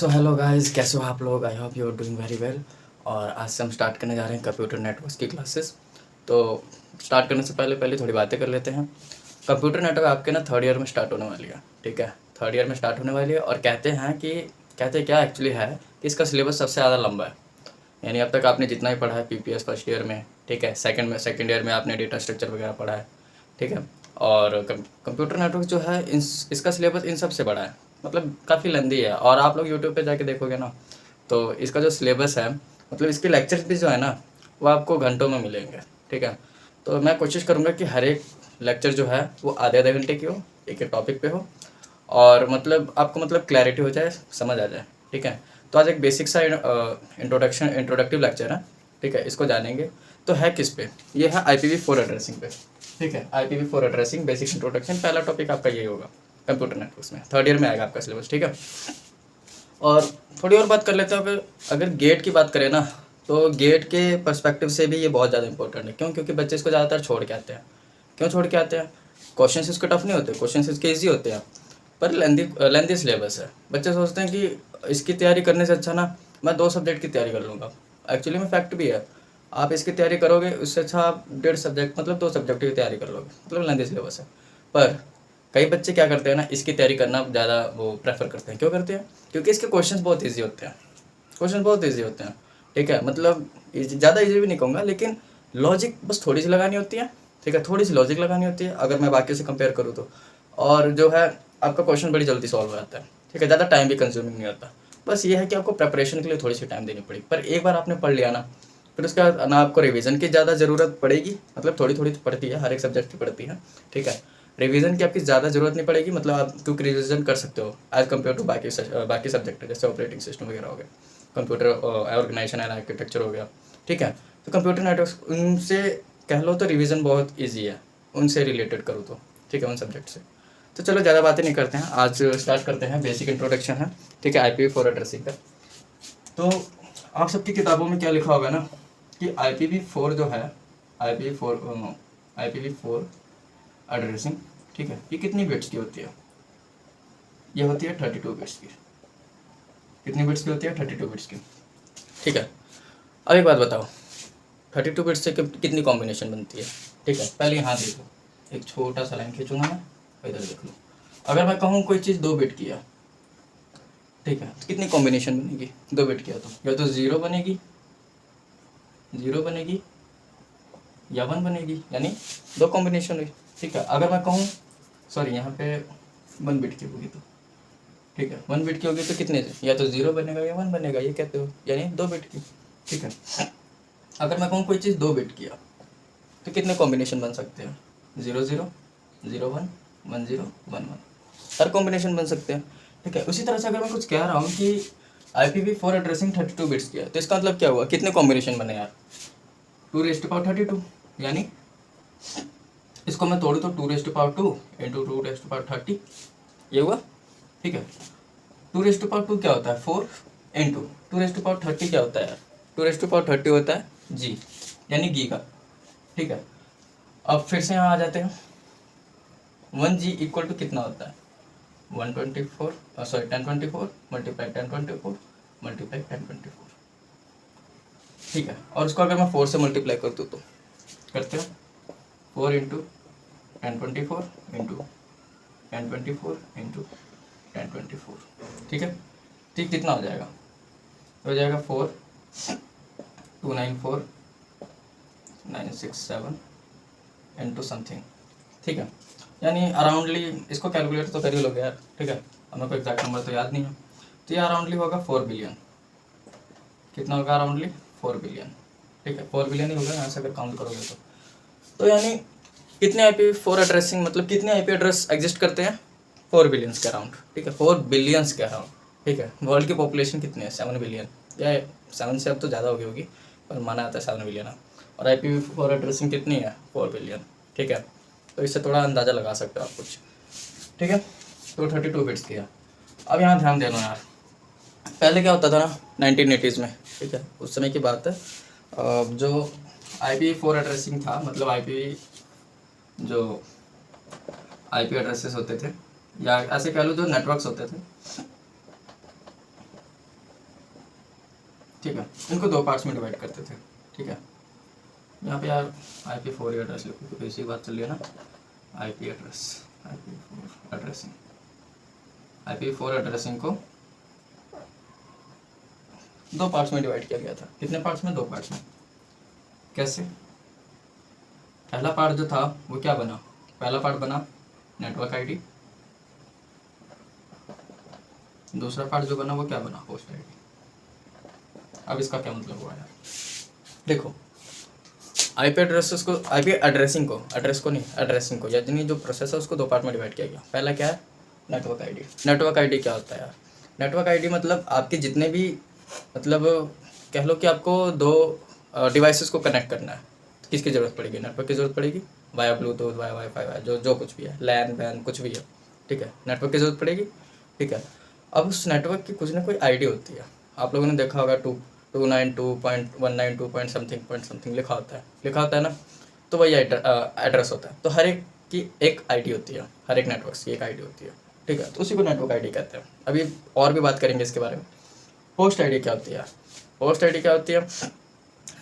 So hello guys, कैसे हो आप लोग। I hope you are doing very well. और आज से हम स्टार्ट करने जा रहे हैं कंप्यूटर नेटवर्क्स की क्लासेस। तो स्टार्ट करने से पहले पहले थोड़ी बातें कर लेते हैं। कंप्यूटर नेटवर्क आपके ना थर्ड ईयर में स्टार्ट होने वाली है, ठीक है। थर्ड ईयर में स्टार्ट होने वाली है और कहते क्या एक्चुअली है कि इसका सिलेबस सबसे ज़्यादा लंबा है। यानी अब तक आपने जितना ही पढ़ा है पीपीएस फर्स्ट ईयर में, ठीक है, सेकंड ईयर में आपने डेटा स्ट्रक्चर वगैरह पढ़ा है, ठीक है। और कंप्यूटर नेटवर्क जो है इसका सिलेबस इन सब से बड़ा है, मतलब काफ़ी लंबी है। और आप लोग यूट्यूब पे जाके देखोगे ना, तो इसका जो सिलेबस है, मतलब इसके लेक्चर्स भी जो है ना, वो आपको घंटों में मिलेंगे, ठीक है। तो मैं कोशिश करूँगा कि हर एक लेक्चर जो है वो आधे आधे घंटे की हो, एक एक टॉपिक पे हो, और मतलब आपको मतलब क्लैरिटी हो जाए, समझ आ जाए, ठीक है। तो आज एक बेसिक सा इंट्रोडक्टिव लेक्चर है, ठीक है, इसको जानेंगे। तो है किस पे, ये है IPv4 एड्रेसिंग पे, ठीक है। IPv4 एड्रेसिंग बेसिक इंट्रोडक्शन, पहला टॉपिक आपका यही होगा कंप्यूटर नेटवर्क्स में, थर्ड ईयर में आएगा आपका सिलेबस, ठीक है। और थोड़ी और बात कर लेते हैं। अगर गेट की बात करें ना, तो गेट के पर्सपेक्टिव से भी ये बहुत ज़्यादा इंपॉर्टेंट है। क्यों? क्योंकि बच्चे इसको ज़्यादातर छोड़ के आते हैं। क्यों छोड़ के आते हैं? क्वेश्चन इसके टफ नहीं होते, क्वेश्चन इसके ईजी होते हैं, पर लेंदी सिलेबस है। बच्चे सोचते हैं कि इसकी तैयारी करने से अच्छा ना मैं 2 सब्जेक्ट की तैयारी कर लूँगा। एक्चुअली में फैक्ट भी है, आप इसकी तैयारी करोगे उससे अच्छा आप 1.5 सब्जेक्ट मतलब 2 सब्जेक्ट की तैयारी कर लोगे, मतलब लेंदी सिलेबस है। पर कई बच्चे क्या करते हैं ना, इसकी तैयारी करना ज़्यादा वो प्रेफर करते हैं। क्यों करते हैं? क्योंकि इसके क्वेश्चंस बहुत इजी होते हैं, क्वेश्चन बहुत इजी होते हैं, ठीक है। मतलब ज़्यादा इजी भी नहीं कहूँगा, लेकिन लॉजिक बस थोड़ी सी लगानी होती है, ठीक है, थोड़ी सी लॉजिक लगानी होती है अगर मैं बाकी से कंपेयर करूँ तो। और जो है आपका क्वेश्चन बड़ी जल्दी सॉल्व हो जाता है, ठीक है, ज़्यादा टाइम भी कंज्यूमिंग नहीं होता। बस ये है कि आपको प्रेपरेशन के लिए थोड़ी सी टाइम देनी पड़ेगी, पर एक बार आपने पढ़ लिया ना, फिर उसके बाद ना आपको रिवीजन की ज़्यादा ज़रूरत पड़ेगी, मतलब थोड़ी थोड़ी पड़ती है, हर एक सब्जेक्ट की पड़ती है, ठीक है। रिवीजन की आपकी ज़्यादा ज़रूरत नहीं पड़ेगी, मतलब आप क्योंकि रिवीजन कर सकते हो एज़ कम्पेयर टू बाकी सब्जेक्ट, जैसे ऑपरेटिंग सिस्टम वगैरह हो गया, कंप्यूटर ऑर्गेनाइजेशन एंड आर्किटेक्चर हो गया, ठीक है। तो कंप्यूटर नेटवर्क उनसे कह लो तो रिवीजन बहुत ईजी है, उनसे रिलेटेड करूँ तो, ठीक है, उन सब्जेक्ट से। तो चलो ज़्यादा बातें नहीं करते हैं, आज स्टार्ट करते हैं। बेसिक इंट्रोडक्शन है, ठीक है, IPv4 एड्रेसिंग का। तो आप सबकी किताबों में क्या लिखा होगा ना कि IPv4 जो है, IPv4 एड्रेसिंग, ठीक है, ये कितनी बिट्स की होती है? ये होती है 32 बिट्स की। कितनी बिट्स की होती है? 32 बिट्स की, ठीक है। अब एक बात बताओ, 32 बिट्स से कितनी कॉम्बिनेशन बनती है? ठीक है, पहले यहाँ देखो, एक छोटा सा लाइन खींचूंगा मैं, इधर देख लो। अगर मैं कहूँ कोई चीज़ 2 बिट की है, ठीक है, तो कितनी कॉम्बिनेशन बनेगी? 2 बिट की है तो या तो ज़ीरो बनेगी, या 1 बनेगी, यानी 2 कॉम्बिनेशन हुई, ठीक है। अगर मैं कहूँ, सॉरी, यहाँ पे 1 बिट की होगी तो, ठीक है, 1 बिट की होगी तो कितने से, या तो 0 बनेगा या 1 बनेगा, ये कहते हो, यानी 2 बिट की, ठीक है। अगर मैं कहूँ कोई चीज़ 2 बिट की है तो कितने कॉम्बिनेशन बन सकते हैं? 0 0 0 1 1 0 1 1, हर कॉम्बिनेशन बन सकते हैं, ठीक है। उसी तरह से अगर मैं कुछ कह रहा हूँ कि IPv4 एड्रेसिंग 32 बिट्स की है, तो इसका मतलब क्या हुआ? कितने कॉम्बिनेशन बने यार? 2^32, यानी इसको मैं तोड़ूँ तो 2^2 इंटू 2^30, ये हुआ, ठीक है। 2^2 क्या होता है? 4 इंटू 2^30 क्या होता है यार? 2^30 होता है जी, यानी गीगा, ठीक है। अब फिर से यहाँ आ जाते हैं, 1G इक्वल टू कितना होता है? 1024 मल्टीप्लाई 1024 मल्टीप्लाई 1024, ठीक है। और उसको अगर मैं 4 से मल्टीप्लाई कर दूँ तो करते हो 4 इंटू 1024 इंटू 1024 इंटू 1024, ठीक है। ठीक, कितना हो जाएगा? हो जाएगा 4294967 इंटू समथिंग, ठीक है। यानी अराउंडली, इसको कैलकुलेट तो कर ही लोगे यार, ठीक है, हमें को एग्जैक्ट नंबर तो याद नहीं है, तो ये अराउंडली होगा 4 बिलियन। कितना होगा? अराउंडली 4 बिलियन, ठीक है, 4 बिलियन ही होगा यहाँ से अगर काउंट करोगे तो यानी कितने IPv4 एड्रेसिंग, मतलब कितने IP एड्रेस एग्जिस्ट करते हैं? 4 बिलियंस के अराउंड, ठीक है, 4 बिलियंस के अराउंड, ठीक है। वर्ल्ड की पॉपुलेशन कितनी है? 7 बिलियन, या 7 से अब तो ज़्यादा होगी, पर माना जाता है 7 बिलियन है। और IPv4 एड्रेसिंग कितनी है? 4 बिलियन, ठीक है। तो इससे थोड़ा अंदाज़ा लगा सकते हो आप कुछ, ठीक है। तो 32 बिट्स की है। अब यहाँ ध्यान देना यार, पहले क्या होता था ना 1980s में, ठीक है, उस समय की बात है। जो IPv4 एड्रेसिंग था, मतलब जो IP एड्रेसेस होते थे, या ऐसे कह लो जो नेटवर्क्स होते थे, ठीक है, इनको दो पार्ट्स में डिवाइड करते थे। ठीक है, यहाँ पे यार IP4 एड्रेस लिखो क्योंकि इसी बात चल रही है ना, IP address, IP4 addressing, IP4 addressing को दो पार्ट्स में डिवाइड किया गया था। कितने पार्ट्स में? दो पार्ट्स में। कैसे? पहला पार्ट जो था वो क्या बना? पहला पार्ट बना नेटवर्क आईडी, दूसरा पार्ट जो बना वो क्या बना? Host ID. अब इसका क्या मतलब हुआ यार? देखो, आईपी एड्रेसेस को, आईपी एड्रेसिंग को, एड्रेस को नहीं, एड्रेसिंग को, यानी जो प्रोसेस है उसको दो पार्ट में डिवाइड किया गया। पहला क्या है? Network ID. नेटवर्क आईडी क्या होता है यार? नेटवर्क आईडी मतलब आपके जितने भी, मतलब कह लो कि आपको दो डिवाइसेस को कनेक्ट करना है, किसकी ज़रूरत पड़ेगी? नेटवर्क की ज़रूरत पड़ेगी, via Bluetooth, via wifi, via जो कुछ भी है, लैन वैन कुछ भी है। ठीक है, नेटवर्क की ज़रूरत पड़ेगी। ठीक है, अब उस नेटवर्क की कुछ ना कोई आईडी होती है। आप लोगों ने देखा होगा 292.192. लिखा होता है ना, तो वही एड्रेस होता है। तो हर एक की एक आईडी होती है, हर एक नेटवर्क की एक आईडी होती है। ठीक है, तो उसी को नेटवर्क आईडी कहते हैं। अभी और भी बात करेंगे इसके बारे में। होस्ट आईडी क्या होती है? होस्ट आईडी क्या होती है?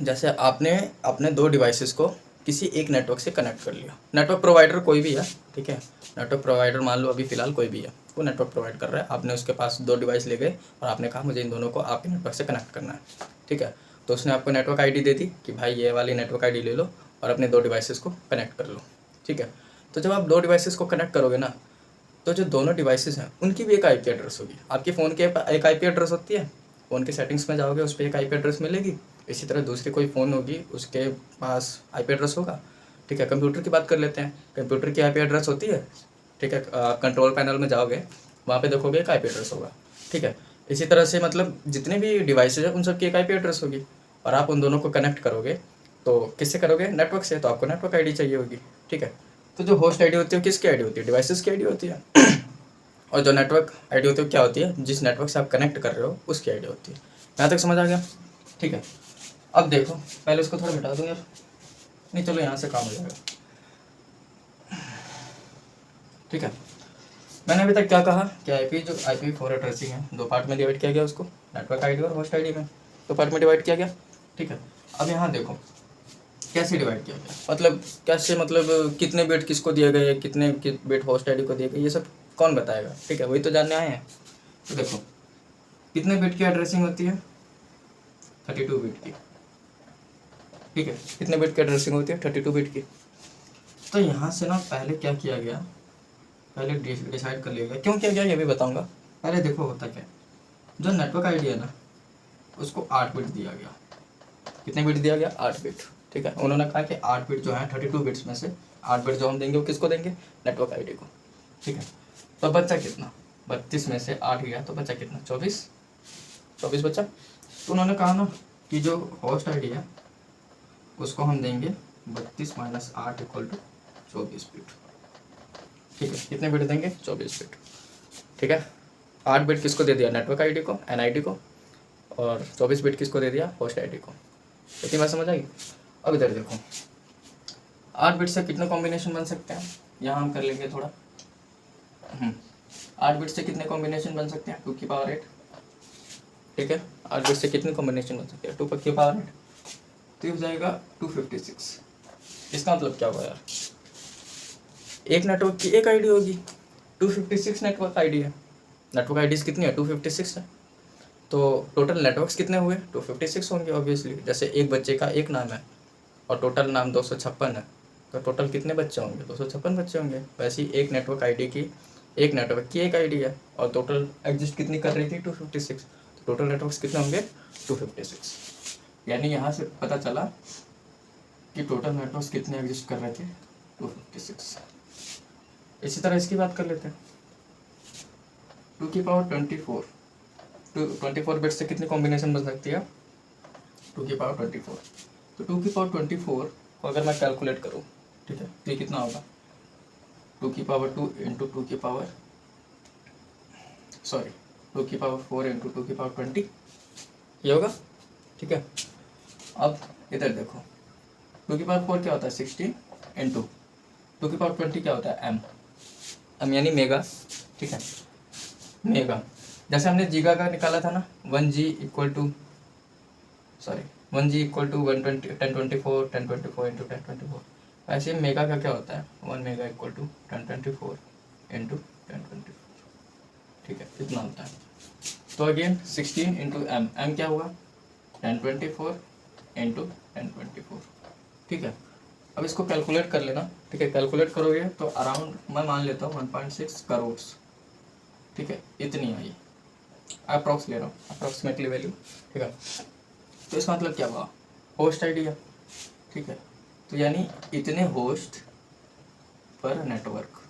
जैसे आपने अपने दो डिवाइसेस को किसी एक नेटवर्क से कनेक्ट कर लिया। नेटवर्क प्रोवाइडर कोई भी है, ठीक है, नेटवर्क प्रोवाइडर मान लो अभी फ़िलहाल कोई भी है, वो नेटवर्क प्रोवाइड कर रहा है। आपने उसके पास दो डिवाइस ले गए और आपने कहा मुझे इन दोनों को आपके नेटवर्क से कनेक्ट करना है। ठीक है, तो उसने आपको नेटवर्क आईडी दे दी कि भाई ये वाली नेटवर्क आईडी ले लो और अपने दो डिवाइसेस को कनेक्ट कर लो। ठीक है, तो जब आप दो डिवाइसेस को कनेक्ट करोगे ना, तो जो दोनों डिवाइसेस हैं उनकी भी एक आईपी एड्रेस होगी। आपके फ़ोन के एक आईपी एड्रेस होती है, फ़ोन के सेटिंग्स में जाओगे उस पर एक आईपी एड्रेस मिलेगी। इसी तरह दूसरी कोई फ़ोन होगी उसके पास आईपी एड्रेस होगा। ठीक है, कंप्यूटर की बात कर लेते हैं। कंप्यूटर की आईपी एड्रेस होती है। ठीक है, कंट्रोल पैनल में जाओगे, वहाँ पे देखोगे एक आईपी एड्रेस होगा। ठीक है, इसी तरह से मतलब जितने भी डिवाइसेज हैं उन सब की एक आईपी एड्रेस होगी और आप उन दोनों को कनेक्ट करोगे तो किससे करोगे? नेटवर्क से, तो आपको नेटवर्क आईडी चाहिए होगी। ठीक है, तो जो होस्ट आईडी होती है किसकी आईडी होती है? डिवाइसेस की आईडी होती है। और जो नेटवर्क आईडी होती है क्या होती है? जिस नेटवर्क से आप कनेक्ट कर रहे हो उसकी आईडी होती है। यहाँ तक समझ आ गया? ठीक है, अब देखो, पहले इसको थोड़ा मिटा दूँ यार, नहीं चलो यहाँ से काम हो जाएगा। ठीक है, मैंने अभी तक क्या कहा कि IP4 एड्रेसिंग है, दो पार्ट में डिवाइड किया गया उसको, नेटवर्क आईडी और होस्ट आईडी में दो पार्ट में डिवाइड किया गया। ठीक है, अब यहाँ देखो कैसे डिवाइड किया गया, मतलब कैसे, मतलब कितने बिट किसको दिए गए, कितने बिट होस्ट आईडी को दिए गए, ये सब कौन बताएगा? ठीक है, वही तो जानने आए हैं। तो देखो कितने बिट की एड्रेसिंग होती है? 32 बिट की। ठीक है, कितने बिट की एड्रेसिंग होती है? 32 बिट की। तो यहाँ से ना पहले क्या किया गया, पहले डिसाइड कर लिया गया। क्यों किया गया ये भी बताऊंगा। पहले देखो होता क्या है, जो नेटवर्क आईडी है ना उसको 8 बिट दिया गया। कितने बिट दिया गया? 8 बिट। ठीक है, उन्होंने कहा कि 8 बिट जो है 32 बिट्स में से 8 बिट जो हम देंगे वो किसको देंगे? नेटवर्क आईडी को। ठीक है, तो बच्चा कितना? 32 में से 8 गया तो बच्चा कितना? 24 बच्चा। तो उन्होंने कहा ना कि जो होस्ट आईडी है उसको हम देंगे 32 - 8 = 24 बिट। ठीक है, कितने बिट देंगे? 24 बिट। ठीक है, 8 बिट किसको दे दिया? नेटवर्क आईडी को, NID को, और 24 बिट किसको दे दिया? होस्ट आईडी को। इतनी बात समझ आई? अब इधर देखो, 8 बिट से कितने कॉम्बिनेशन बन सकते हैं? यहाँ हम कर लेंगे थोड़ा। 8 बिट से कितने कॉम्बिनेशन बन सकते हैं? 2 की पावर 8। ठीक है, 8 बिट से कितने कॉम्बिनेशन बन सकते हैं? 2 की पावर 8, तो हो जाएगा 256। इसका मतलब क्या हुआ यार? एक नेटवर्क की एक आईडी होगी, 256 नेटवर्क आईडी है। नेटवर्क आईडीज कितनी है? 256 है। तो टोटल नेटवर्क्स कितने हुए? 256 होंगे ऑब्वियसली। जैसे एक बच्चे का एक नाम है और टोटल नाम 256 है, तो टोटल कितने बच्चे होंगे? 256 बच्चे होंगे। वैसे ही एक नेटवर्क आईडी की, एक नेटवर्क की एक आईडी है और टोटल एग्जिस्ट कितनी कर रही थी? 256। तो टोटल नेटवर्क्स कितने होंगे? 256। यानी यहाँ से पता चला कि टोटल नेटवर्क्स कितने एग्जिस्ट कर रहे थे? 256। इसी तरह इसकी बात कर लेते हैं। 2 की पावर 24, 24 बिट से कितनी कॉम्बिनेशन बन सकती है? 2 की पावर 24। तो 2 की पावर 24 को अगर मैं कैलकुलेट करूँ, ठीक है, तो ये कितना होगा? 2 की पावर 2 इंटू 2 की पावर 2 की पावर 4 इंटू 2 की पावर 20, ये होगा। ठीक है, अब इधर देखो, 2 की पावर 4 क्या होता है? 16 इंटू 2 की पावर 20 क्या होता है? एम यानी मेगा। ठीक है, मेगा। जैसे हमने जीगा का निकाला था ना, 1G = sorry 1G equal to 1024 into 1024। ऐसे मेगा का क्या होता है, 1 मेगा इक्वल टू 1024 इंटू 1024, ठीक है, इतना होता है। तो अगेन 16 इंटू एम क्या हुआ 1024 इंटू 1024, ठीक है। अब इसको कैलकुलेट कर लेना, ठीक है, कैलकुलेट करोगे तो अराउंड मैं मान लेता हूँ 1.6 करोड़, ठीक है, इतनी आई, अप्रॉक्स ले रहा हूँ, अप्रॉक्सीमेटली वैल्यू, ठीक है। तो इसका मतलब क्या हुआ, होस्ट आइडिया, ठीक है। तो यानी इतने होस्ट पर नेटवर्क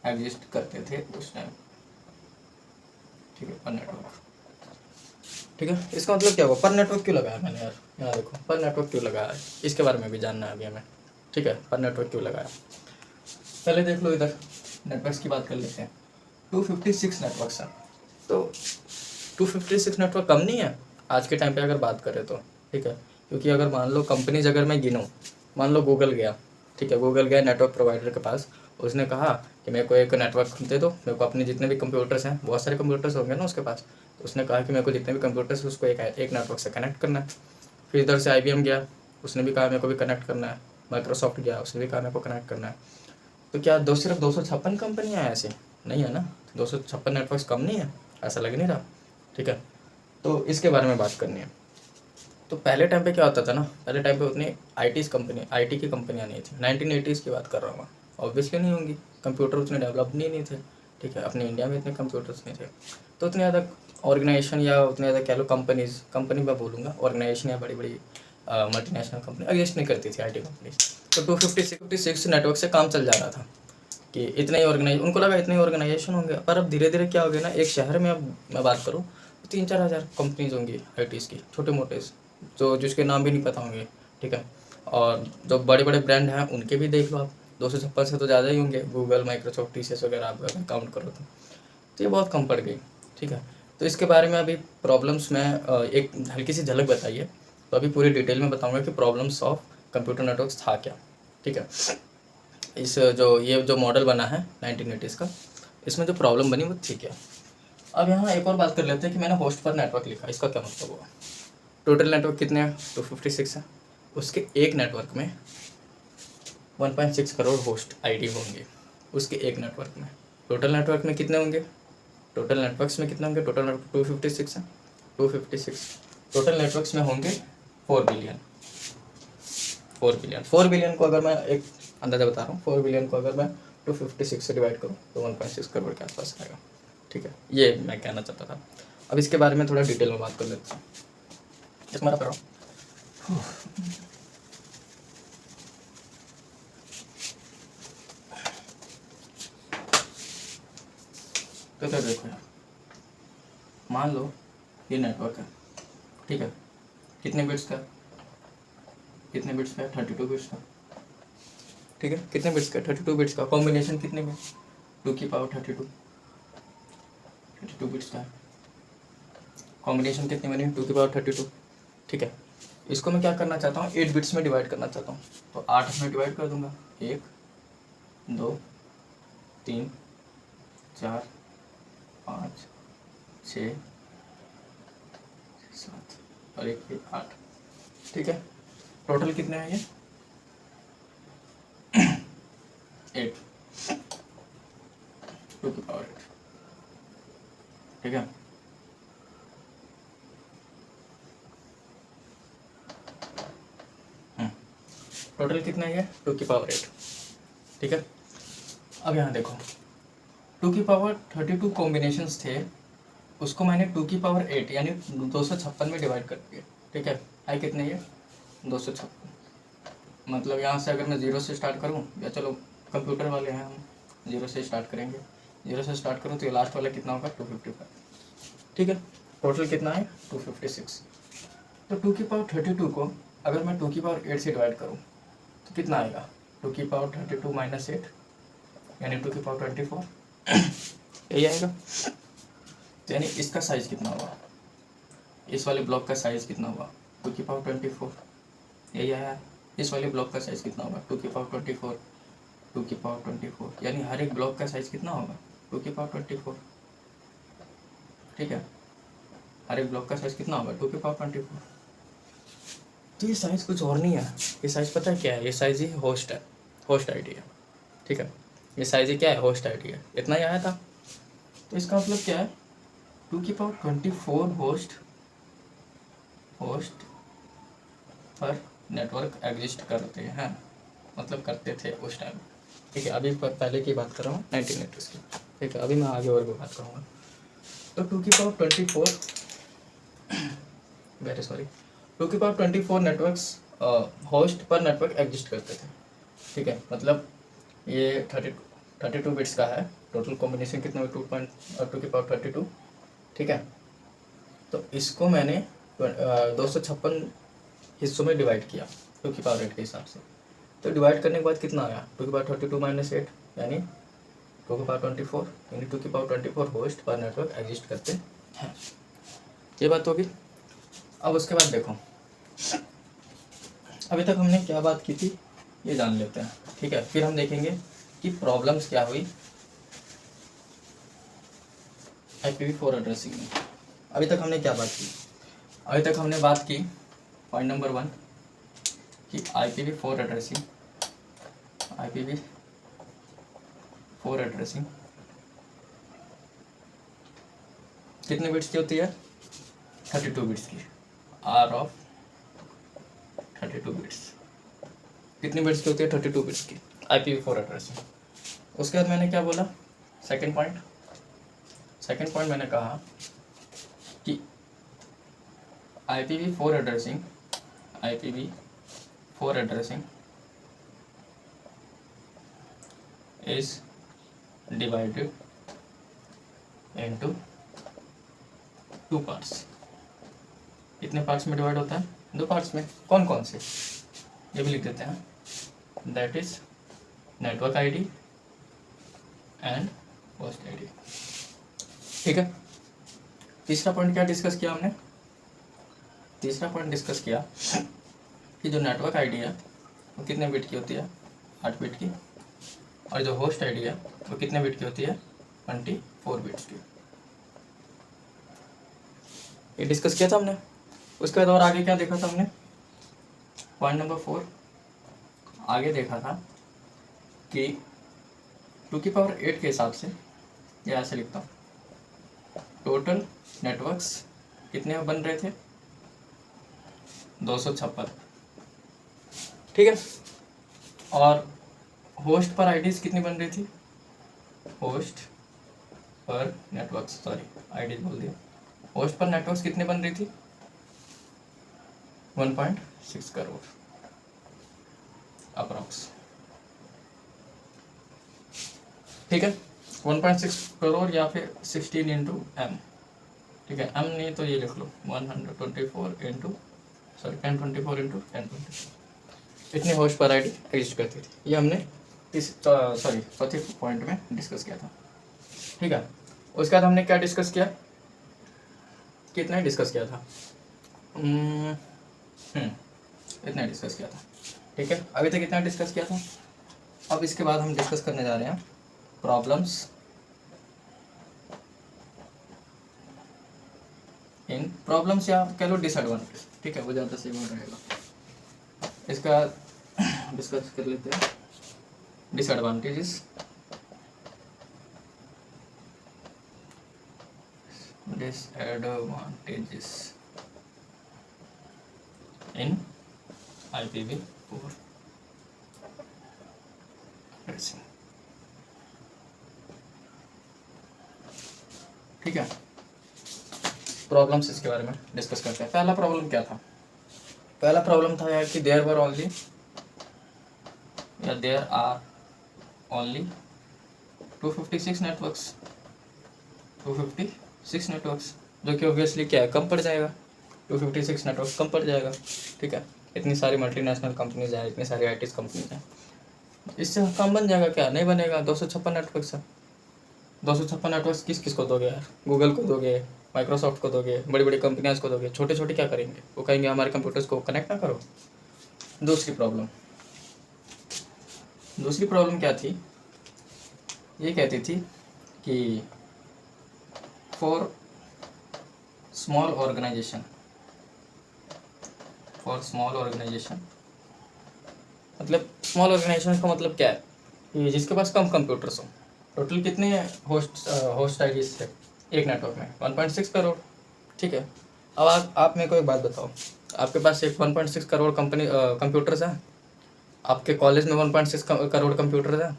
एग्जिस्ट करते थे उस टाइम, ठीक है, पर नेटवर्क, ठीक है। इसका मतलब क्या हुआ, पर नेटवर्क क्यों लगाया मैंने यार, यहाँ देखो पर नेटवर्क क्यों लगाया है, इसके बारे में भी जानना है अभी हमें, ठीक है। पर नेटवर्क क्यों लगाया, पहले देख लो इधर नेटवर्क्स की बात कर लेते हैं। 256 नेटवर्क्स हैं, तो 256 नेटवर्क कम नहीं है आज के टाइम पे अगर बात करें तो, ठीक है। क्योंकि अगर मान लो कंपनीज अगर मैं गिनूँ, मान लो गूगल गया, ठीक है, गूगल गया नेटवर्क प्रोवाइडर के पास, उसने कहा कि मेरे को एक नेटवर्क दे दो, मेरे को अपने जितने भी कंप्यूटर्स हैं, बहुत सारे कंप्यूटर्स होंगे ना उसके पास, तो उसने कहा कि मेरे को जितने भी कंप्यूटर्स उसको एक नेटवर्क से कनेक्ट करना है। फिर इधर से IBM गया, उसने भी कहा मेरे को भी कनेक्ट करना है। माइक्रोसॉफ्ट गया, उसने भी कहा मेरे को कनेक्ट करना है। तो क्या सिर्फ 256 कंपनियाँ हैं ऐसे, नहीं है ना, 256 नेटवर्क्स कम नहीं है, ऐसा लग नहीं रहा, ठीक है। तो इसके बारे में बात करनी है। तो पहले टाइम पे क्या होता था ना, पहले टाइम पे उतनी IT की कंपनियाँ नहीं थी, 1980s की बात कर रहा हूँ मैं, ऑब्वियसली नहीं होंगी, कंप्यूटर उतने डेवलप नहीं थे, ठीक है, अपने इंडिया में इतने कंप्यूटर्स नहीं थे, तो उतने ज़्यादा ऑर्गेनाइजेशन या उतने ज़्यादा कह लो कंपनी मैं बोलूँगा, ऑर्गेनाइजेशन या बड़ी बड़ी मल्टीनेशनल कंपनी एग्जिस्ट नहीं करती थी IT कंपनी। तो 256 नेटवर्क से काम चल जा रहा था कि इतने ही उनको लगा इतने ही ऑर्गेनाइजेशन होंगे, पर अब धीरे धीरे क्या हो गया ना, एक शहर में अब मैं बात करूँ 3-4 हज़ार कंपनीज होंगी ITs की, छोटे मोटे, जो जिसके नाम भी नहीं पता होंगे, ठीक है। और जो बड़े बड़े ब्रांड हैं उनके भी देख लो आप, 256 से तो ज़्यादा ही होंगे, गूगल, माइक्रोसॉफ्ट, TCS वगैरह आप अगर काउंट करो तो ये बहुत कम पड़ गई, ठीक है। तो इसके बारे में अभी प्रॉब्लम्स में एक हल्की सी झलक बताइए, तो अभी पूरी डिटेल में बताऊँगा कि प्रॉब्लम्स ऑफ कंप्यूटर नेटवर्क्स था क्या, ठीक है। इस ये जो मॉडल बना है 1980s का, इसमें जो प्रॉब्लम बनी वो थी क्या। अब यहाँ एक और बात कर लेते हैं कि मैंने होस्ट पर नेटवर्क लिखा, इसका क्या मतलब हुआ। टोटल नेटवर्क कितने हैं, 256 है, उसके एक नेटवर्क में 1.6 करोड़ होस्ट ID होंगे, उसके एक नेटवर्क में। टोटल नेटवर्क में कितने होंगे, टोटल नेटवर्क्स में कितने होंगे, टोटल नेटवर्क 256 है, 256 टोटल नेटवर्क्स में होंगे 4 बिलियन। 4 बिलियन को अगर मैं एक अंदाज़ा बता रहा हूँ, 4 बिलियन को अगर मैं 256 से डिवाइड करूँ तो 1.6 करोड़ के आसपास आएगा, ठीक है। ये मैं कहना चाहता था। अब इसके बारे में थोड़ा डिटेल में बात कर लेते हैं, इसमें करो। तो क्या देखो यार, मान लो ये नेटवर्क है, ठीक है, कितने बिट्स का, 32 बिट्स का, ठीक है, कितने बिट्स का, 32 बिट्स का, कॉम्बिनेशन कितने में, 2 की पावर 32 बिट्स का है, कॉम्बिनेशन कितने बने, 2 की पावर 32, ठीक है। इसको मैं क्या करना चाहता हूँ, 8 बिट्स में डिवाइड करना चाहता हूँ, तो 8 में डिवाइड कर दूंगा, 1 2 3 4 5 6 7 और 1 8, ठीक है। टोटल कितने हैं ये 8, 2 की पावर 8, ठीक है। टोटल कितना है ये 2 की पावर 8, ठीक है। अब यहाँ देखो 2 की पावर 32 कॉम्बिनेशंस थे, उसको मैंने 2 की पावर 8 यानी 256 में डिवाइड कर दिया, ठीक है कितने ये 256, मतलब यहाँ से अगर मैं 0 से स्टार्ट करूँ, या चलो कंप्यूटर वाले हैं हम 0 से स्टार्ट करेंगे, 0 से स्टार्ट करूँ तो ये लास्ट वाला कितना होगा 255, ठीक है। टोटल कितना है 256, तो 2 की पावर 32 को अगर मैं 2 की पावर 8 से डिवाइड करूँ तो कितना आएगा, 2 की पावर 32 माइनस 8 यानी 2 की पावर 24, यही आएगा। तो यानी इसका साइज़ कितना हुआ, इस वाले ब्लॉक का साइज़ कितना हुआ 2 की पावर 24, यही आया। इस वाले ब्लॉक का साइज़ कितना होगा 2 की पावर 24, 2 की पावर 24, यानी हर एक ब्लॉक का साइज़ कितना होगा 2 की पावर 24, ठीक है। हर एक ब्लॉक का साइज़ कितना होगा 2 की पावर 24, तो ये साइज़ कुछ और नहीं है, ये साइज़ पता है क्या है, ये साइज़ ही होस्ट है, होस्ट आईडी है, ठीक है। ये साइज़ ही क्या है, होस्ट आईडी है, इतना ही आया था। तो इसका मतलब क्या है, 2 की पावर 24 होस्ट पर नेटवर्क एग्जिस्ट करते हैं, मतलब करते थे उस टाइम, ठीक है। अभी पहले की बात कर रहा हूँ 1980s की, ठीक है। अभी मैं आगे और भी बात करूँगा। तो 2 की पावर 24 वेरी सॉरी 2 की पावर 24 नेटवर्क्स होस्ट पर नेटवर्क एग्जिस्ट करते थे, ठीक है। मतलब ये 32 बिट्स का है, टोटल कॉम्बिनेशन कितना है 2 की पावर 32, ठीक है। तो इसको मैंने 256 हिस्सों में डिवाइड किया 2 की पावर 8 के हिसाब से। तो डिवाइड करने के बाद कितना आया, 2 की पावर 32 माइनस 8 यानी 2 की पावर 24, यानी 2 की पावर 24 होस्ट पर नेटवर्क एग्जिस्ट करते हैं। ये बात होगी। अब उसके बाद देखो, अभी तक हमने क्या बात की थी ये जान लेते हैं, ठीक है। फिर हम देखेंगे कि प्रॉब्लम्स क्या हुई IPv4 एड्रेसिंग में। अभी तक हमने क्या बात की, अभी तक हमने बात की पॉइंट नंबर 1 कि IPv4 एड्रेसिंग कितने बिट्स की होती है, 32 बिट्स की, आर ऑफ 32 बिट्स। कितनी बिट्स की होती है, 32 बिट्स की IPv4 एड्रेसिंग। उसके बाद मैंने क्या बोला, सेकंड पॉइंट मैंने कहा कि IPv4 addressing is divided into 2 parts. कितने पार्ट्स में डिवाइड होता है, 2 पार्ट्स में। कौन कौन से, ये भी लिख देते हैं, that is network ID and host ID, ठीक है। तीसरा पॉइंट क्या डिस्कस किया हमने, तीसरा पॉइंट डिस्कस किया कि जो नेटवर्क आईडी है वो कितने बिट की होती है, 8 बिट की, और जो होस्ट आईडी है वो कितने बिट की होती है, 24 बिट्स की। ये डिस्कस किया था हमने। उसके बाद और आगे क्या देखा था हमने, पॉइंट नंबर 4 आगे देखा था कि 2 की पावर 8 के हिसाब से, ये ऐसे लिखता हूँ, टोटल नेटवर्क्स कितने बन रहे थे, 256, ठीक है। और होस्ट पर आईडीज कितनी बन रही थी, होस्ट पर नेटवर्क्स, सॉरी आईडीज बोल दिया, होस्ट पर नेटवर्क्स कितने बन रही थी, 1.6 करोड़ अप्रॉक्स, ठीक है। 1.6 करोड़ या फिर 16 इंटू m, ठीक है। m नहीं तो ये लिख लो 124 इंटू 1024 इंटू 1024, इतने होस्ट पर आईडी एग्जिस्ट करती थी। ये हमने चौथे पॉइंट में डिस्कस किया था, ठीक है। उसके बाद हमने क्या डिस्कस किया, कितना ही डिस्कस किया था, इतना डिस्कस किया था, ठीक है। अभी तक इतना डिस्कस किया था। अब इसके बाद हम डिस्कस करने जा रहे हैं प्रॉब्लम्स इन प्रॉब्लम्स, या कह लो डिसएडवांटेज, ठीक है, वो ज़्यादा सही हो रहेगा। इसका डिस्कस कर लेते हैं, डिसएडवांटेजेस इन IPv4 एड्रेसिंग, ठीक है। प्रॉब्लम्स इसके बारे में डिस्कस करते हैं। पहला प्रॉब्लम क्या था, पहला प्रॉब्लम था यार कि there are only 256 networks, 256 networks, जो कि ऑब्वियसली क्या है, कम पड़ जाएगा, 256 नेटवर्क कम पड़ जाएगा, ठीक है। इतनी सारी मल्टीनेशनल कंपनीज हैं, इतनी सारी आईटी कंपनीज हैं, इससे कम बन जाएगा क्या, नहीं बनेगा। 256 नेटवर्क्स है, 256 नेटवर्क्स किस किस को दोगे यार, गूगल को दोगे, माइक्रोसॉफ्ट को दोगे, बड़ी बड़ी कंपनियाज को दोगे, छोटे छोटे क्या करेंगे, वो कहेंगे हमारे कंप्यूटर्स को कनेक्ट ना करो। दूसरी प्रॉब्लम क्या थी, ये कहती थी कि for small organization for small organization, मतलब स्मॉल ऑर्गेनाइजेशन का मतलब क्या है कि जिसके पास कम कंप्यूटर्स हो। टोटल कितने होस्ट आईडीज थे एक नेटवर्क में? 1.6 करोड़। ठीक है, अब आप मेरे को एक बात बताओ, आपके पास एक 1.6 करोड़ कंप्यूटर्स हैं? आपके कॉलेज में 1.6 करोड़ कंप्यूटर्स हैं?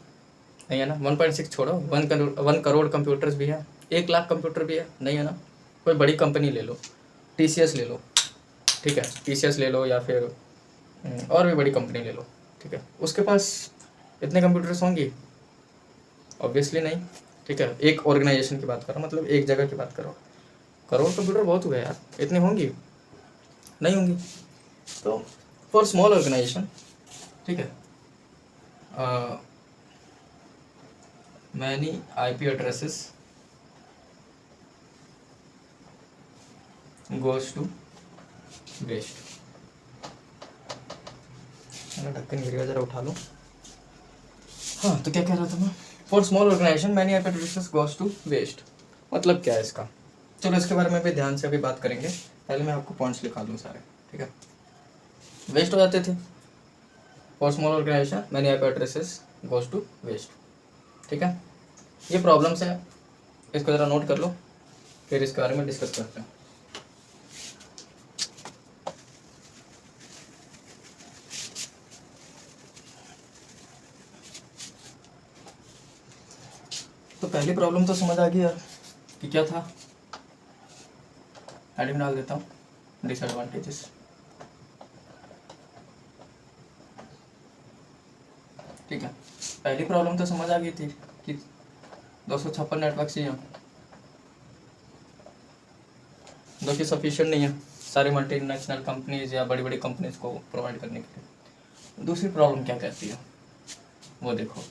नहीं है ना। 1.6 छोड़ो, 1 करोड़ कंप्यूटर्स भी हैं, 1 लाख कंप्यूटर भी है, नहीं है ना। कोई बड़ी कंपनी ले लो, TCS ले लो, ठीक है, TCS ले लो, या फिर और भी बड़ी कंपनी ले लो, ठीक है, उसके पास इतने कंप्यूटर्स होंगी? ऑब्वियसली नहीं। ठीक है, एक ऑर्गेनाइजेशन की बात करो, मतलब एक जगह की बात करो, करोड़ कंप्यूटर बहुत हुए यार, इतने होंगी? नहीं होंगी। तो फॉर स्मॉल ऑर्गेनाइजेशन, ठीक है, many IP addresses goes to waste. ढक्कन गिर गया, जरा उठा लो। हाँ, तो क्या कह रहा था मैं? For small organization many IP addresses goes to waste, मतलब क्या है इसका? चलो इसके बारे में भी ध्यान से अभी बात करेंगे, पहले मैं आपको पॉइंट्स लिखा दूँ सारे, ठीक है। वेस्ट हो जाते थे, for small organization many IP addresses goes to waste, ठीक है। ये प्रॉब्लम्स है, इसको ज़रा नोट कर लो, फिर इसके बारे में डिस्कस करते हैं। तो पहली प्रॉब्लम तो समझ आ गई यार कि क्या था। हेडिंग डाल देता हूँ, डिसएडवांटेजेस। ठीक है, पहली प्रॉब्लम तो समझ आ गई थी कि 256 नेटवर्क चाहिए, जो कि सफिशिएंट नहीं है सारी मल्टीनेशनल कंपनीज या बड़ी बड़ी कंपनीज को प्रोवाइड करने के लिए। दूसरी प्रॉब्लम क्या कहती है वो देखो।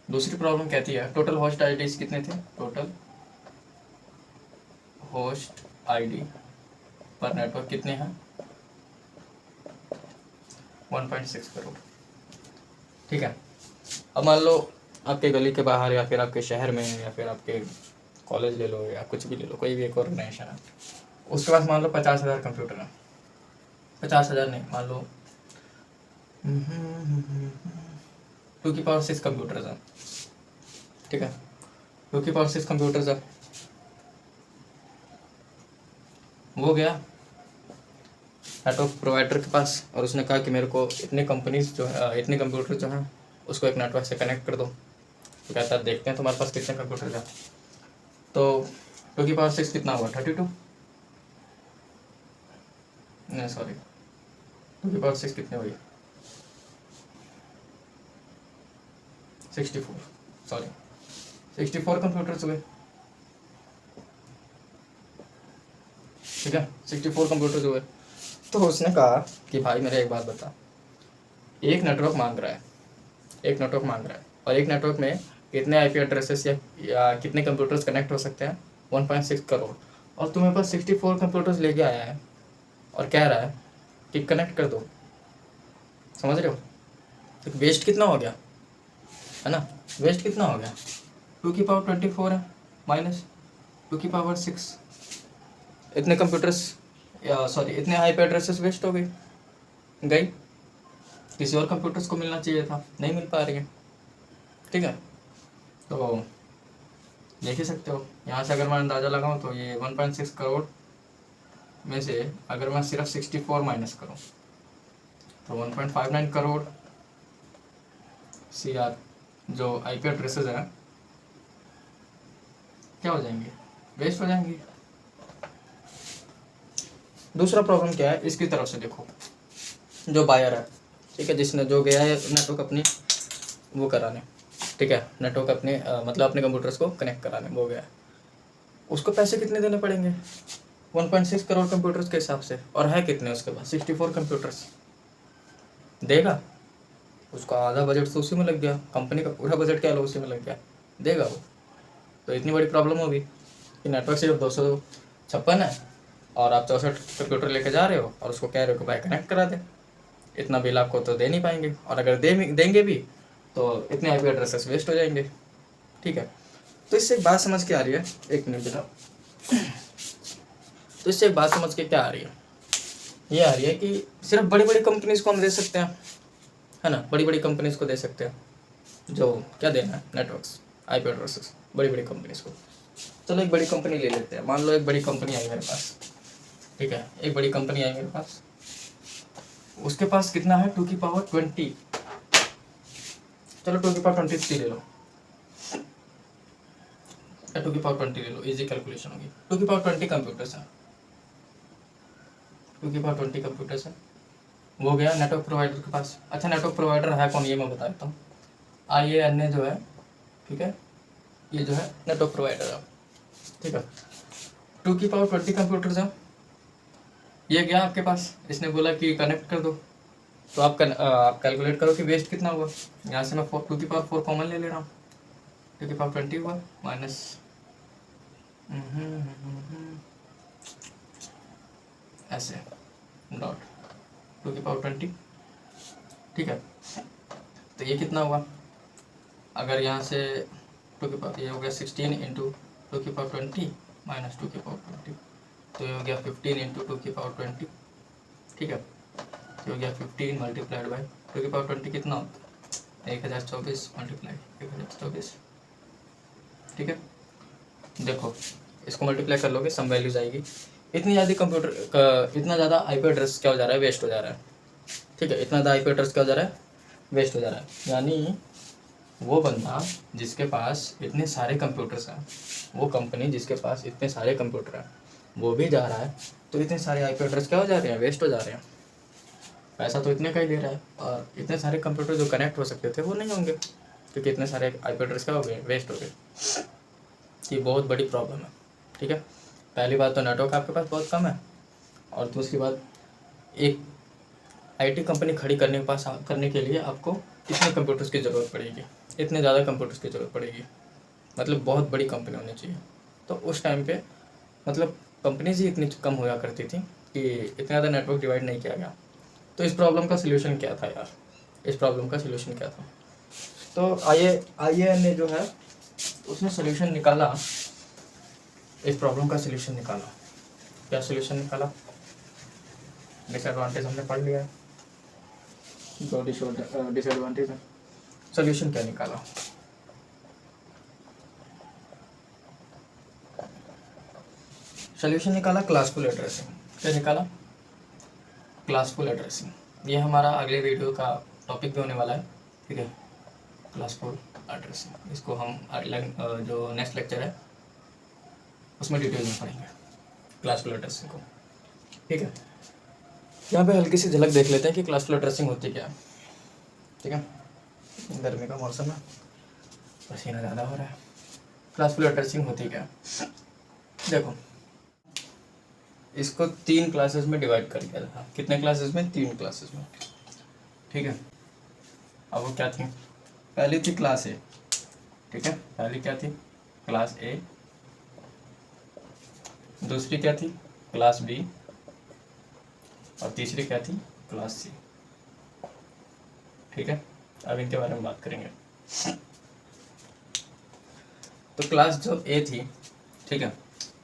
दूसरी प्रॉब्लम कहती है टोटल होस्ट आईडीज कितने थे? टोटल होस्ट आईडी पर नेटवर्क कितने हैं? 1.6 करोड़। ठीक है, अब मान लो आपके गली के बाहर या फिर आपके शहर में या फिर आपके कॉलेज ले लो या कुछ भी ले लो, कोई भी एक ऑर्गेनाइजेशन है, उसके पास मान लो 50,000 कंप्यूटर हैं। 50,000 नहीं, मान लो 2 की पावर 6 कंप्यूटर्स हैं। ठीक है, 2 की पावर 6 कंप्यूटर्स है, वो गया नेटवर्क प्रोवाइडर के पास और उसने कहा कि मेरे को इतने कंपनीज जो है, इतने कंप्यूटर जो हैं उसको एक नेटवर्क से कनेक्ट कर दो। तो कहता है देखते हैं तुम्हारे पास कितने कंप्यूटर हैं। तो 2 की पावर 6 कितना हुआ? 32। नहीं सॉरी, 2 की पावर 6 कितने हुई? 64, सॉरी 64 कंप्यूटर्स हुए। ठीक है, 64 कंप्यूटर्स हुए। तो उसने कहा कि भाई मेरे एक बात बता, एक नेटवर्क मांग रहा है, एक नेटवर्क मांग रहा है, और एक नेटवर्क में कितने IP एड्रेसेस या कितने कंप्यूटर्स कनेक्ट हो सकते हैं? 1.6 करोड़। और तुम्हें पास 64 कंप्यूटर्स लेके आया है और कह रहा है कि कनेक्ट कर दो। समझ रहे हो? तो वेस्ट कितना हो गया, है ना? वेस्ट कितना हो गया? 2 की पावर 24 है माइनस 2 की पावर 6, इतने कंप्यूटर्स या सॉरी इतने IP एड्रेसेस वेस्ट हो गई। किसी और कंप्यूटर्स को मिलना चाहिए था, नहीं मिल पा रही है। ठीक है, तो देख ही सकते हो यहाँ से अगर मैं अंदाज़ा लगाऊँ तो ये 1.6 करोड़ में से अगर मैं सिर्फ 64 माइनस करूँ तो 1.59 करोड़ CR जो IP एड्रेसेस हैं क्या हो जाएंगे? वेस्ट हो जाएंगे। दूसरा प्रॉब्लम क्या है, इसकी तरफ से देखो, जो बायर है, ठीक है, जिसने जो गया है नेटवर्क अपनी वो कराने, ठीक है, नेटवर्क अपने मतलब अपने कंप्यूटर्स को कनेक्ट कराने, वो गया, उसको पैसे कितने देने पड़ेंगे? 1.6 करोड़ कंप्यूटर्स के हिसाब से, और है कितने उसके पास? 64 कंप्यूटर्स। देगा? उसका आधा बजट तो उसी में लग गया, कंपनी का पूरा बजट क्या लो उसी में लग गया, देगा वो? तो इतनी बड़ी प्रॉब्लम होगी कि नेटवर्क सिर्फ 256 है और आप 64 कंप्यूटर लेके जा रहे हो और उसको कह रहे हो कि भाई कनेक्ट करा दे। इतना बिल आपको तो दे नहीं पाएंगे, और अगर देंगे भी तो इतने IP एड्रेसेस वेस्ट हो जाएंगे। ठीक है, तो इससे एक बात समझ के आ रही है, एक मिनट जरा, तो इससे एक बात समझ के क्या आ रही है ये आ रही है कि सिर्फ बड़ी बड़ी कंपनीज को हम दे सकते हैं, है ना, बड़ी बड़ी कंपनीज को दे सकते हैं जो क्या देना है, नेटवर्क्स, आईपी एड्रेसेस, बड़ी बड़ी कंपनीज को। चलो एक बड़ी कंपनी ले लेते हैं, मान लो एक बड़ी कंपनी आई मेरे पास, ठीक है, एक बड़ी कंपनी आई मेरे पास, उसके पास कितना है 2 की पावर 20, चलो 2 की पावर 23 ले लो, 2 की पावर 20 ले लो, इजी कैलकुलेशन होगी। 2 की पावर 20 कंप्यूटर्स है, 2 की पावर 20 कंप्यूटर्स है, वो गया नेटवर्क प्रोवाइडर के पास। अच्छा नेटवर्क प्रोवाइडर है कौन, ये मैं बता देता हूँ। IANA जो है, ठीक है, ये जो है नेटवर्क प्रोवाइडर है, ठीक है। 2 की पावर 20 कंप्यूटर्स है, ये गया आपके पास, इसने बोला कि कनेक्ट कर दो, तो आप कैलकुलेट करो कि वेस्ट कितना हुआ। यहाँ से मैं 2 की पावर 4 कॉमन ले ले रहा हूँ, 2 की पावर 20 हुआ माइनस ऐसे डॉट 2 की पावर 20, ठीक है। तो ये कितना हुआ, अगर यहाँ से 2 की पावर, ये हो गया 16 इंटू 2 की पावर 20 माइनस 2 की पावर 20, तो ये हो गया 15 इंटू 2 की पावर 20, ठीक है। तो हो गया 15 मल्टीप्लाइड बाई 2 की पावर 20 कितना होता है 1024 मल्टीप्लाई 1024, ठीक है। देखो इसको मल्टीप्लाई कर लोगे, सम वैल्यूज आएगी। इतनी ज़्यादा कंप्यूटर का, इतना ज़्यादा आईपी एड्रेस क्या हो जा रहा है, वेस्ट हो जा रहा है, ठीक है। इतना ज़्यादा आईपी एड्रेस क्या हो जा रहा है, वेस्ट हो जा रहा है। यानी वो बंदा जिसके पास इतने सारे कंप्यूटर्स हैं, वो कंपनी जिसके पास इतने सारे कंप्यूटर हैं, वो भी जा रहा है, तो इतने सारे आईपी एड्रेस क्या हो जा रहे हैं, वेस्ट हो जा रहे हैं। पैसा तो इतने का ही ले रहा है, और इतने सारे कंप्यूटर जो कनेक्ट हो सकते थे वो नहीं होंगे, क्योंकि इतने सारे आईपी एड्रेस क्या हो गए, वेस्ट हो गए। ये बहुत बड़ी प्रॉब्लम है, ठीक है। पहली बात तो नेटवर्क आपके पास बहुत कम है, और दूसरी बात एक आईटी कंपनी खड़ी करने के लिए आपको इतने कंप्यूटर्स की ज़रूरत पड़ेगी, इतने ज़्यादा कंप्यूटर्स की ज़रूरत पड़ेगी, मतलब बहुत बड़ी कंपनी होनी चाहिए। तो उस टाइम पे मतलब कंपनीज ही इतनी कम होया करती थी कि इतना ज़्यादा नेटवर्क डिवाइड नहीं किया गया। तो इस प्रॉब्लम का सिल्यूशन क्या था यार, इस प्रॉब्लम का सिल्यूशन क्या था, तो IANA ने जो है उसने सोल्यूशन निकाला, इस प्रॉब्लम का सोल्यूशन निकाला। क्या सोल्यूशन निकाला, डिसएडवांटेज हमने पढ़ लिया है, जो डिसएडवांटेज है, सोल्यूशन क्या निकाला, सोल्यूशन निकाला क्लासफुल एड्रेसिंग। क्या निकाला, क्लासफुल एड्रेसिंग। ये हमारा अगले वीडियो का टॉपिक भी होने वाला है, ठीक है, क्लासफुल एड्रेसिंग। इसको हम अगले जो नेक्स्ट लेक्चर है उसमें डिटेल में पढ़ेंगे क्लासफुल एड्रेसिंग को, ठीक है। यहाँ पे हल्की सी झलक देख लेते हैं कि क्लासफुल एड्रेसिंग होती क्या है, ठीक है। गर्मी का मौसम है, पसीना ज़्यादा हो रहा है। क्लासफुल एड्रेसिंग होती क्या है, देखो इसको 3 क्लासेस में डिवाइड कर दिया था। कितने क्लासेस में, 3 क्लासेस में, ठीक है। अब वो क्या थी, पहली थी क्लास ए, ठीक है, पहली क्या थी, क्लास ए। दूसरी क्या थी, क्लास बी। और तीसरी क्या थी, क्लास सी, ठीक है। अब इनके बारे में बात करेंगे। तो क्लास जो ए थी, ठीक है,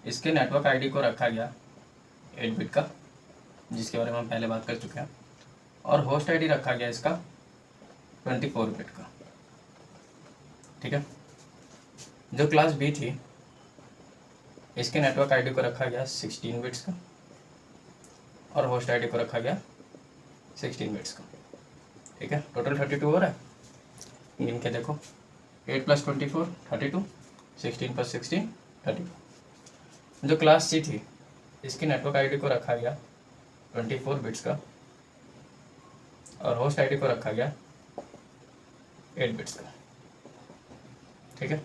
इसके नेटवर्क आईडी को रखा गया 8 बिट का, जिसके बारे में हम पहले बात कर चुके हैं, और होस्ट आईडी रखा गया इसका 24 बिट का, ठीक है। जो क्लास बी थी, इसके नेटवर्क आईडी को रखा गया 16 बिट्स का, और होस्ट आईडी को रखा गया 16 बिट्स का, ठीक है। टोटल 32 हो रहा है, इनके देखो 8 + 24 32, 16 + 16 32। जो क्लास सी थी, इसकी नेटवर्क आईडी को रखा गया 24 बिट्स का, और होस्ट आईडी को रखा गया 8 बिट्स का, ठीक है।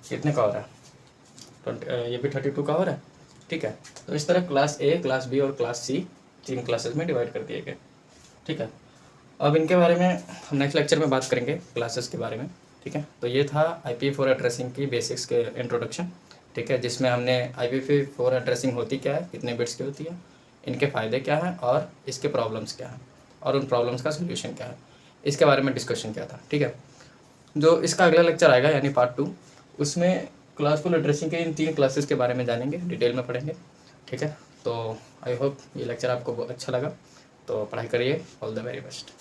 कितने का हो रहा है, ये भी 32 का हो रहा है, ठीक है। तो इस तरह क्लास ए, क्लास बी और क्लास सी 3 क्लासेस में डिवाइड कर दिए गए, ठीक है। अब इनके बारे में हम नेक्स्ट लेक्चर में बात करेंगे, क्लासेस के बारे में, ठीक है। तो ये था IPv4 एड्रेसिंग की बेसिक्स के इंट्रोडक्शन, ठीक है, जिसमें हमने IPv4 एड्रेसिंग होती क्या है, कितने बिट्स की होती है, इनके फ़ायदे क्या हैं और इसके प्रॉब्लम्स क्या हैं, और उन प्रॉब्लम्स का सोल्यूशन क्या है, इसके बारे में डिस्कशन किया था, ठीक है। जो इसका अगला लेक्चर आएगा यानी पार्ट 2, उसमें क्लासफुल एड्रेसिंग के इन 3 क्लासेस के बारे में जानेंगे, डिटेल में पढ़ेंगे, ठीक है। तो आई होप ये लेक्चर आपको बहुत अच्छा लगा। तो पढ़ाई करिए। All the very best.